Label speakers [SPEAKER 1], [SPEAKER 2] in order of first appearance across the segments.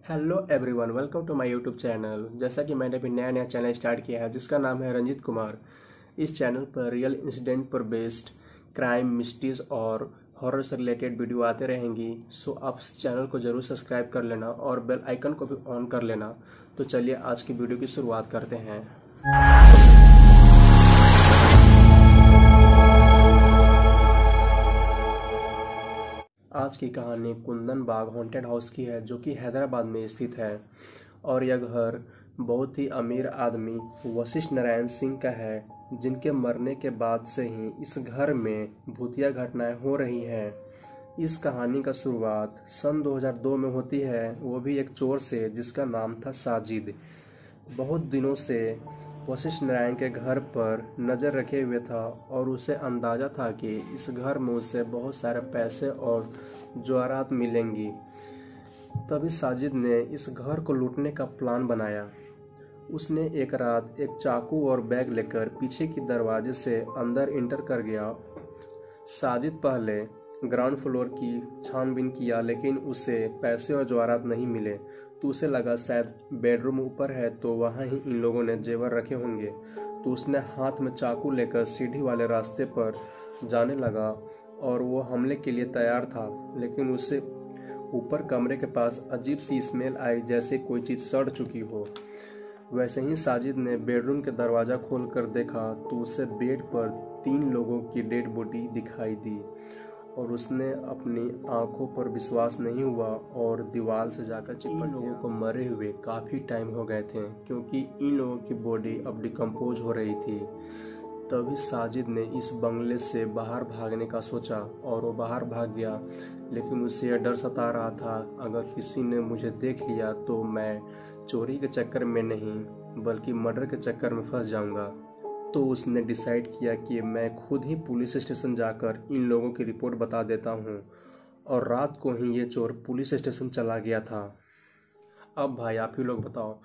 [SPEAKER 1] Hello everyone, welcome to my YouTube channel. जैसा कि मैंने अभी नया चैनल स्टार्ट किया है जिसका नाम है रंजित कुमार। इस चैनल पर रियल इंसिडेंट पर बेस्ड क्राइम, मिस्ट्रीज और हॉरर से रिलेटेड वीडियो आते रहेंगी। सो आप इस चैनल को जरूर सब्सक्राइब कर लेना और बेल आइकन को भी ऑन कर लेना। तो चलिए आज की वीडियो की शुरुआत करते हैं। आज की कहानी कुंदन बाग हॉन्टेड हाउस की है, जो कि हैदराबाद में स्थित है। और यह घर बहुत ही अमीर आदमी वशिष्ठ नारायण सिंह का है, जिनके मरने के बाद से ही इस घर में भूतिया घटनाएं हो रही हैं। इस कहानी का शुरुआत सन 2002 में होती है, वो भी एक चोर से जिसका नाम था साजिद। बहुत दिनों से वशिष्ठ नारायण के घर पर नज़र रखे हुए था और उसे अंदाज़ा था कि इस घर में उसे बहुत सारे पैसे और जवाहरात मिलेंगी। तभी साजिद ने इस घर को लूटने का प्लान बनाया। उसने एक रात एक चाकू और बैग लेकर पीछे की दरवाजे से अंदर इंटर कर गया। साजिद पहले ग्राउंड फ्लोर की छानबीन किया, लेकिन उसे पैसे और जवाहरात नहीं मिले। तो उसे लगा शायद बेडरूम ऊपर है, तो वहाँ ही इन लोगों ने जेवर रखे होंगे। तो उसने हाथ में चाकू लेकर सीढ़ी वाले रास्ते पर जाने लगा और वो हमले के लिए तैयार था। लेकिन उसे ऊपर कमरे के पास अजीब सी स्मेल आई, जैसे कोई चीज़ सड़ चुकी हो। वैसे ही साजिद ने बेडरूम के दरवाज़ा खोलकर देखा तो उसे बेड पर 3 लोगों की डेड बॉडी दिखाई दी और उसने अपनी आंखों पर विश्वास नहीं हुआ और दीवार से जाकर चिपक गया। इन लोगों को मरे हुए काफ़ी टाइम हो गए थे, क्योंकि इन लोगों की बॉडी अब डिकम्पोज हो रही थी। तभी साजिद ने इस बंगले से बाहर भागने का सोचा और वो बाहर भाग गया। लेकिन उसे यह डर सता रहा था, अगर किसी ने मुझे देख लिया तो मैं चोरी के चक्कर में नहीं बल्कि मर्डर के चक्कर में फंस जाऊंगा। तो उसने डिसाइड किया कि मैं खुद ही पुलिस स्टेशन जाकर इन लोगों की रिपोर्ट बता देता हूँ। और रात को ही ये चोर पुलिस स्टेशन चला गया था। अब भाई आप ही लोग बताओ,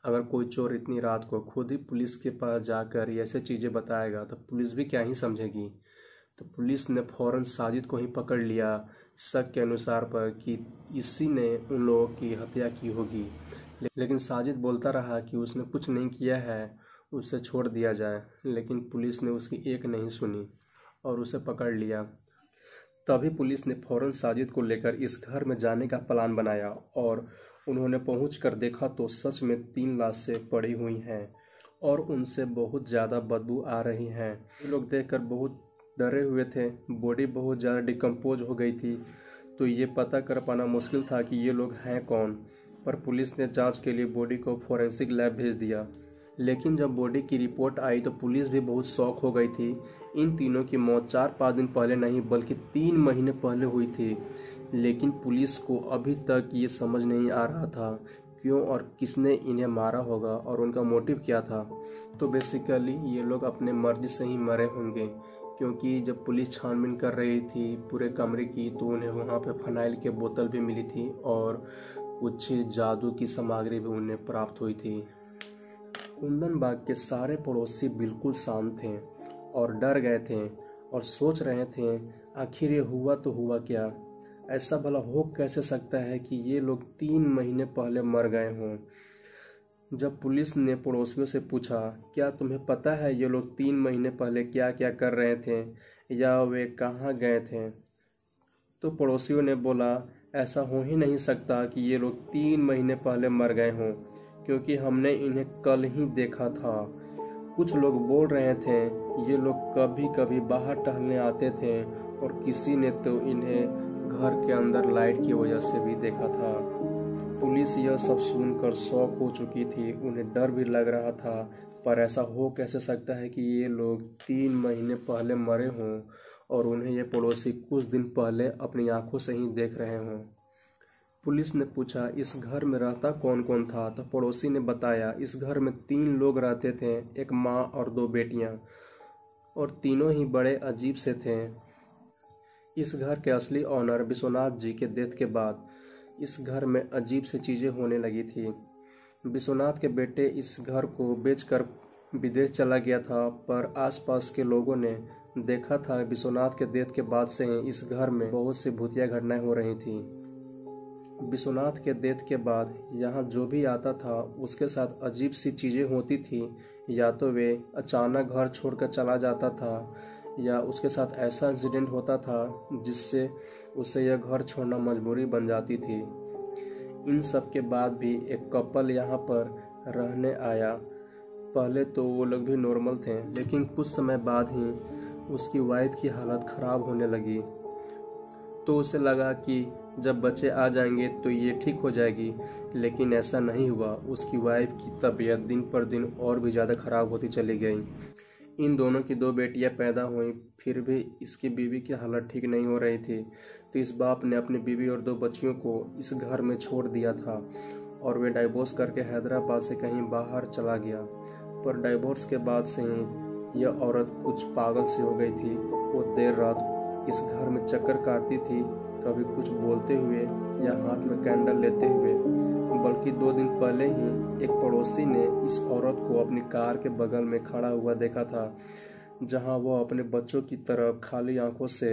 [SPEAKER 1] अगर कोई चोर इतनी रात को खुद ही पुलिस के पास जाकर ऐसे चीज़ें बताएगा तो पुलिस भी क्या ही समझेगी। तो पुलिस ने फौरन साजिद को ही पकड़ लिया, शक के अनुसार पर कि इसी ने उन लोगों की हत्या की होगी। लेकिन साजिद बोलता रहा कि उसने कुछ नहीं किया है, उसे छोड़ दिया जाए। लेकिन पुलिस ने उसकी एक नहीं सुनी और उसे पकड़ लिया। तभी पुलिस ने फौरन साजिद को लेकर इस घर में जाने का प्लान बनाया और उन्होंने पहुंचकर देखा तो सच में 3 लाशें पड़ी हुई हैं और उनसे बहुत ज़्यादा बदबू आ रही हैं। ये लोग देखकर बहुत डरे हुए थे। बॉडी बहुत ज़्यादा डिकम्पोज हो गई थी, तो ये पता कर पाना मुश्किल था कि ये लोग हैं कौन। पर पुलिस ने जांच के लिए बॉडी को फॉरेंसिक लैब भेज दिया। लेकिन जब बॉडी की रिपोर्ट आई तो पुलिस भी बहुत शॉक हो गई थी। इन तीनों की मौत 4-5 दिन पहले नहीं बल्कि 3 महीने पहले हुई थी। लेकिन पुलिस को अभी तक ये समझ नहीं आ रहा था क्यों और किसने इन्हें मारा होगा और उनका मोटिव क्या था। तो बेसिकली ये लोग अपने मर्जी से ही मरे होंगे, क्योंकि जब पुलिस छानबीन कर रही थी पूरे कमरे की तो उन्हें वहाँ पे फिनाइल की बोतल भी मिली थी और कुछ जादू की सामग्री भी उन्हें प्राप्त हुई थी। कुंदन बाग के सारे पड़ोसी बिल्कुल शांत थे और डर गए थे और सोच रहे थे आखिर ये हुआ तो हुआ क्या। ऐसा भला हो कैसे सकता है कि ये लोग 3 महीने पहले मर गए हों। जब पुलिस ने पड़ोसियों से पूछा, क्या तुम्हें पता है ये लोग 3 महीने पहले क्या क्या कर रहे थे या वे कहाँ गए थे, तो पड़ोसियों ने बोला ऐसा हो ही नहीं सकता कि ये लोग 3 महीने पहले मर गए हों, क्योंकि हमने इन्हें कल ही देखा था। कुछ लोग बोल रहे थे ये लोग कभी कभी बाहर टहलने आते थे और किसी ने तो इन्हें घर के अंदर लाइट की वजह से भी देखा था। पुलिस यह सब सुनकर शॉक हो चुकी थी, उन्हें डर भी लग रहा था। पर ऐसा हो कैसे सकता है कि ये लोग 3 महीने पहले मरे हों और उन्हें ये पड़ोसी कुछ दिन पहले अपनी आंखों से ही देख रहे हों। पुलिस ने पूछा इस घर में रहता कौन कौन था, तो पड़ोसी ने बताया इस घर में 3 लोग रहते थे, एक माँ और 2 बेटियां, और तीनों ही बड़े अजीब से थे। इस घर के असली ऑनर विश्वनाथ जी के डेथ के बाद इस घर में अजीब सी चीज़ें होने लगी थी। विश्वनाथ के बेटे इस घर को बेचकर विदेश चला गया था, पर आसपास के लोगों ने देखा था विश्वनाथ के डेथ के बाद से ही इस घर में बहुत सी भूतिया घटनाएं हो रही थी। विश्वनाथ के डेथ के बाद यहाँ जो भी आता था उसके साथ अजीब सी चीज़ें होती थी। या तो वे अचानक घर छोड़कर चला जाता था या उसके साथ ऐसा इंसिडेंट होता था जिससे उसे यह घर छोड़ना मजबूरी बन जाती थी। इन सब के बाद भी एक कपल यहाँ पर रहने आया। पहले तो वो लोग भी नॉर्मल थे, लेकिन कुछ समय बाद ही उसकी वाइफ की हालत ख़राब होने लगी। तो उसे लगा कि जब बच्चे आ जाएंगे तो ये ठीक हो जाएगी, लेकिन ऐसा नहीं हुआ। उसकी वाइफ की तबीयत दिन पर दिन और भी ज़्यादा ख़राब होती चली गई। इन दोनों की 2 बेटियां पैदा हुईं, फिर भी इसकी बीवी की हालत ठीक नहीं हो रही थी। तो इस बाप ने अपनी बीवी और 2 बच्चियों को इस घर में छोड़ दिया था और वे डाइवोर्स करके हैदराबाद से कहीं बाहर चला गया। पर डाइवोर्स के बाद से ही यह औरत कुछ पागल सी हो गई थी। वो देर रात इस घर में चक्कर काटती थी, कभी कुछ बोलते हुए या हाथ में कैंडल लेते हुए। बल्कि 2 दिन पहले ही एक पड़ोसी ने इस औरत को अपनी कार के बगल में खड़ा हुआ देखा था, जहां वो अपने बच्चों की तरफ खाली आंखों से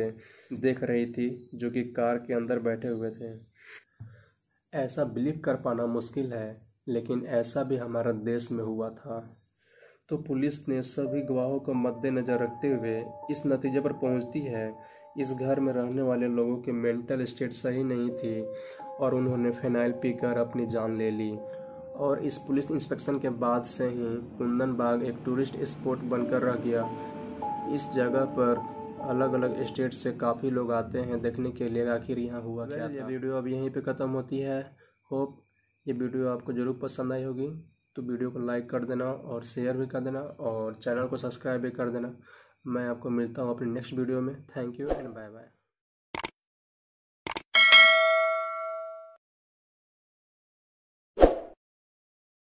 [SPEAKER 1] देख रही थी, जो कि कार के अंदर बैठे हुए थे। ऐसा बिलीव कर पाना मुश्किल है, लेकिन ऐसा भी हमारे देश में हुआ था। तो पुलिस ने सभी गवाहों को मद्देनजर रखते हुए इस नतीजे पर पहुंचती है, इस घर में रहने वाले लोगों के मेंटल स्टेट सही नहीं थी और उन्होंने फिनाइल पीकर अपनी जान ले ली। और इस पुलिस इंस्पेक्शन के बाद से ही कुंदन बाग एक टूरिस्ट स्पॉट बनकर रह गया। इस जगह पर अलग अलग स्टेट से काफ़ी लोग आते हैं देखने के लिए आखिर यहाँ हुआ क्या था। ये वीडियो अब यहीं पे ख़त्म होती है। होप ये वीडियो आपको ज़रूर पसंद आई होगी। तो वीडियो को लाइक कर देना और शेयर भी कर देना और चैनल को सब्सक्राइब भी कर देना। मैं आपको मिलता हूँ अपनी नेक्स्ट वीडियो में। Thank you and bye bye.